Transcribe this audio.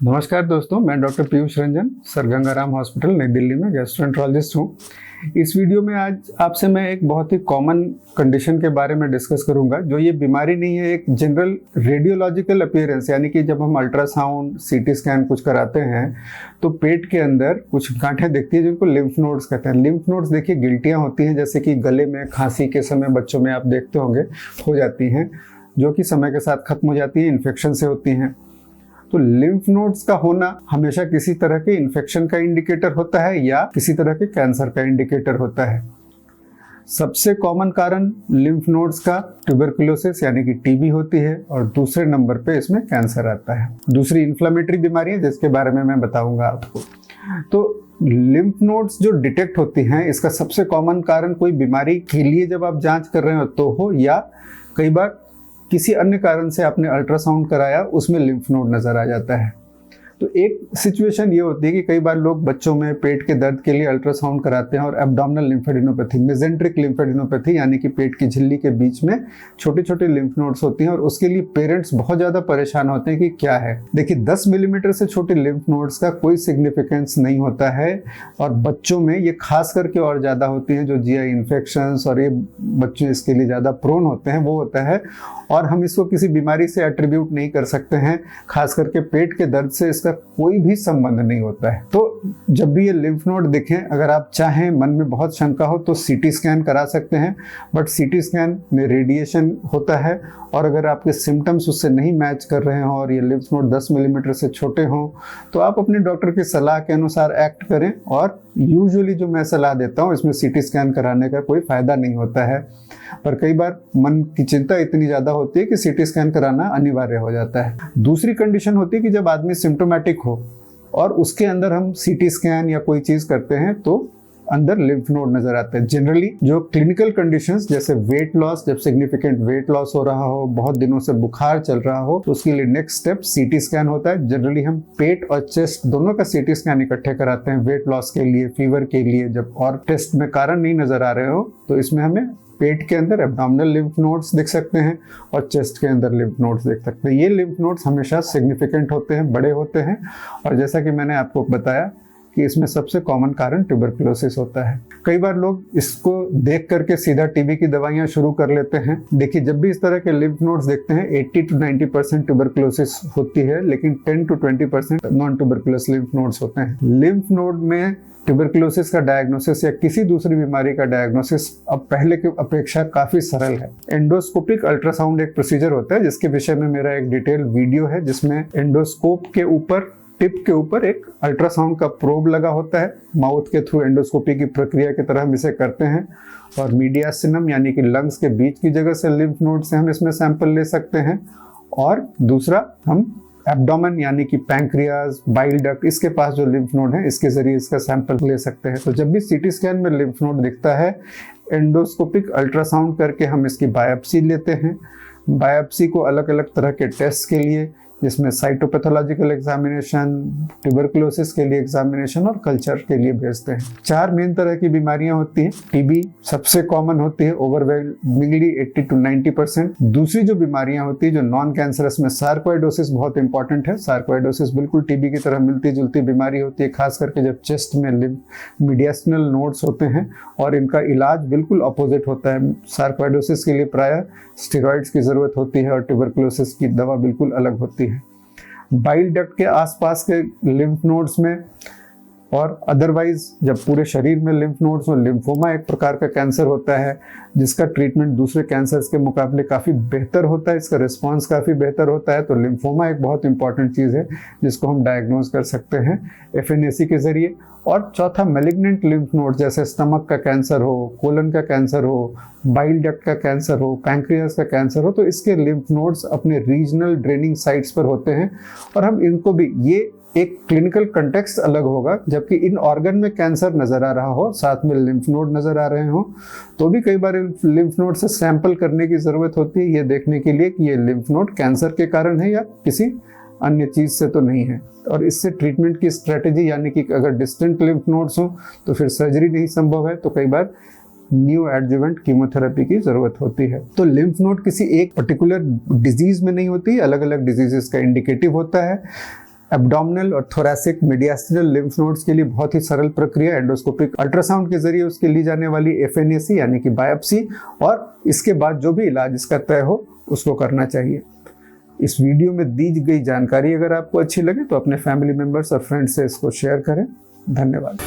नमस्कार दोस्तों, मैं doctor Piyush Ranjan sir Gangaram hospital नई दिल्ली में गैस्ट्रोएंटरोलॉजिस्ट हूँ। इस वीडियो में आज आपसे मैं एक बहुत ही कॉमन कंडीशन के बारे में डिस्कस करूंगा। जो ये बीमारी नहीं है, एक जनरल रेडियोलॉजिकल अपीयरेंस, यानी कि जब हम अल्ट्रासाउंड सीटी स्कैन कुछ कराते हैं तो पेट के अंदर कुछ गांठें दिखती है जिनको लिम्फ नोड्स कहते हैं। लिम्फ नोड्स देखिए गिल्टियाँ होती हैं, जैसे कि गले में खांसी के समय बच्चों में आप देखते होंगे हो जाती हैं, जो कि समय के साथ खत्म हो जाती है, इन्फेक्शन से होती हैं। तो लिम्फ नोड्स का होना हमेशा किसी तरह के इन्फेक्शन का इंडिकेटर होता है या किसी तरह के कैंसर का इंडिकेटर होता है। सबसे कॉमन कारण लिम्फ नोड्स का ट्यूबरकुलोसिस यानी कि टीबी होती है, और दूसरे नंबर पे इसमें कैंसर आता है। दूसरी इन्फ्लेमेटरी बीमारी है जिसके बारे में मैं बताऊंगा आपको। तो लिम्फ नोड्स जो डिटेक्ट होती हैं, इसका सबसे कॉमन कारण कोई बीमारी के लिए जब आप जांच कर रहे हो तो हो, या कई बार किसी अन्य कारण से आपने अल्ट्रासाउंड कराया, उसमें लिम्फ नोड नजर आ जाता है। तो एक सिचुएशन ये होती है कि कई बार लोग बच्चों में पेट के दर्द के लिए अल्ट्रासाउंड कराते हैं और एब्डोमिनल लिम्फेडिनोपैथी, मेसेंट्रिक लिम्फेडिनोपैथी यानी कि पेट की झिल्ली के बीच में छोटे छोटे लिम्फ नोड्स होती हैं, और उसके लिए पेरेंट्स बहुत ज़्यादा परेशान होते हैं कि क्या है। देखिए 10 मिलीमीटर से छोटे लिम्फ नोड्स का कोई सिग्निफिकेंस नहीं होता है, और बच्चों में ये खास करके और ज़्यादा होती हैं, जो जीआई इन्फेक्शंस और ये बच्चे इसके लिए ज़्यादा प्रोन होते हैं, वो होता है। और हम इसको किसी बीमारी से एट्रीब्यूट नहीं कर सकते हैं, खास करके पेट के दर्द से इसका कोई भी संबंध नहीं होता है। तो जब भी ये लिम्फ नोड दिखें, अगर आप चाहें, मन में बहुत शंका हो, तो सीटी स्कैन करा सकते हैं, बट सीटी स्कैन में रेडिएशन होता है, और अगर आपके सिम्टम्स उससे नहीं मैच कर रहे हों और ये लिम्फ नोड 10 मिलीमीटर से छोटे हों, तो आप अपने डॉक्टर की सलाह के अनुसार एक्ट करें। और यूजुअली जो मैं सलाह देता हूँ, इसमें सीटी स्कैन कराने का कोई फायदा नहीं होता है, पर कई बार मन की चिंता इतनी ज़्यादा होती है कि सीटी स्कैन कराना अनिवार्य हो जाता है। दूसरी कंडीशन होती है कि जब आदमी सिम्टोमेटिक हो और उसके अंदर हम सीटी स्कैन या कोई चीज़ करते हैं तो अंदर लिम्फ नोड नजर आते हैं। जनरली जो क्लिनिकल कंडीशंस, जैसे वेट लॉस, जब सिग्निफिकेंट वेट लॉस हो रहा हो, बहुत दिनों से बुखार चल रहा हो, तो उसके लिए नेक्स्ट स्टेप सीटी स्कैन होता है। जनरली हम पेट और चेस्ट दोनों का सीटी स्कैन इकट्ठे कराते हैं, वेट लॉस के लिए, फीवर के लिए। जब और टेस्ट में कारण नहीं नजर आ रहे हो तो इसमें हमें पेट के अंदर एब्डोमिनल लिम्फ नोड्स दिख सकते हैं और चेस्ट के अंदर लिम्फ नोड्स दिख सकते हैं। ये लिम्फ नोड्स हमेशा सिग्निफिकेंट होते हैं, बड़े होते हैं, और जैसा कि मैंने आपको बताया कि इसमें सबसे कॉमन कारण ट्यूबरकुलोसिस होता है। कई बार लोग इसको देख करके सीधा टीबी की दवाइयां शुरू कर लेते हैं। देखिए जब भी इस तरह के लिम्फ नोड्स देखते हैं, 80 to 90% ट्यूबरकुलोसिस होती है, लेकिन 10 to 20% non tuberculous lymph nodes होते हैं। लिम्फ नोड में ट्यूबरकुलोसिस का डायग्नोसिस या किसी दूसरी बीमारी का डायग्नोसिस अब पहले की अपेक्षा काफी सरल है। एंडोस्कोपिक अल्ट्रासाउंड एक प्रोसीजर होता है जिसके विषय में मेरा एक डिटेल वीडियो है, जिसमें एंडोस्कोप के ऊपर, टिप के ऊपर एक अल्ट्रासाउंड का प्रोब लगा होता है। माउथ के थ्रू एंडोस्कोपी की प्रक्रिया की तरह हम इसे करते हैं, और मीडियासिनम यानी कि लंग्स के बीच की जगह से लिम्फ नोड से हम इसमें सैंपल ले सकते हैं। और दूसरा, हम एब्डोमेन यानी कि पैंक्रियाज, बाइल डक्ट, इसके पास जो लिम्फ नोड है, इसके जरिए इसका सैंपल ले सकते हैं। तो जब भी सीटी स्कैन में लिम्फ नोड दिखता है, एंडोस्कोपिक अल्ट्रासाउंड करके हम इसकी बायोप्सी लेते हैं। बायोप्सी को अलग अलग तरह के टेस्ट के लिए, जिसमें साइटोपैथोलॉजिकल एग्जामिनेशन, ट्यूबरकुलोसिस के लिए एग्जामिनेशन और कल्चर के लिए भेजते हैं। 4 मेन तरह की बीमारियां होती हैं। टीबी सबसे कॉमन होती है, ओवरवेलमिंगली 80 to 90%। दूसरी जो बीमारियां होती है जो नॉन कैंसरस में, सार्कोइडोसिस बहुत इंपॉर्टेंट है। सार्कोइडोसिस बिल्कुल टीबी की तरह मिलती जुलती बीमारी होती है, खास करके जब चेस्ट में मीडियास्टिनल नोड्स होते हैं, और इनका इलाज बिल्कुल अपोजिट होता है। सार्कोइडोसिस के लिए प्रायः स्टेरॉइड्स की जरूरत होती है और ट्यूबरकुलोसिस की दवा बिल्कुल अलग होती है। बाइल डक्ट के आसपास के लिम्फ नोड्स में और अदरवाइज जब पूरे शरीर में लिम्फ नोड्स में, लिम्फोमा एक प्रकार का कैंसर होता है जिसका ट्रीटमेंट दूसरे कैंसर्स के मुकाबले काफ़ी बेहतर होता है, इसका रिस्पांस काफ़ी बेहतर होता है। तो लिम्फोमा एक बहुत इंपॉर्टेंट चीज़ है जिसको हम डायग्नोज कर सकते हैं एफएनएसी के जरिए। और चौथा, मैलिग्नेंट लिम्फ नोड, जैसे स्टमक का कैंसर हो, कोलन का कैंसर हो, बाइल डक्ट का कैंसर हो, पैंक्रियास का कैंसर हो, तो इसके लिम्फ नोड्स अपने रीजनल ड्रेनिंग साइट्स पर होते हैं, और हम इनको भी, ये एक क्लिनिकल कंटेक्स्ट अलग होगा, जबकि इन ऑर्गन में कैंसर नजर आ रहा हो, साथ में लिम्फ नोड नजर आ रहे हो, तो भी कई बार लिम्फ नोड से सैंपल करने की जरूरत होती है, ये देखने के लिए कि ये लिम्फ नोड कैंसर के कारण है या किसी अन्य चीज से तो नहीं है। और इससे ट्रीटमेंट की स्ट्रेटेजी, यानी कि अगर डिस्टेंट लिम्फ नोड्स हो तो फिर सर्जरी नहीं संभव है, तो कई बार न्यू एडजुवेंट कीमोथेरेपी की जरूरत होती है। तो लिम्फ नोड किसी एक पर्टिकुलर डिजीज में नहीं होती, अलग अलग डिजीजेस का इंडिकेटिव होता है। एब्डोमिनल और थोरैसिक मीडियास्टिनल लिम्फ नोड्स के लिए बहुत ही सरल प्रक्रिया एंडोस्कोपिक अल्ट्रासाउंड के जरिए उसके ली जाने वाली एफएनएसी यानी कि बायोप्सी, और इसके बाद जो भी इलाज इसका तय हो उसको करना चाहिए। इस वीडियो में दी गई जानकारी अगर आपको अच्छी लगे तो अपने फैमिली मेंबर्स और फ्रेंड्स से इसको शेयर करें। धन्यवाद।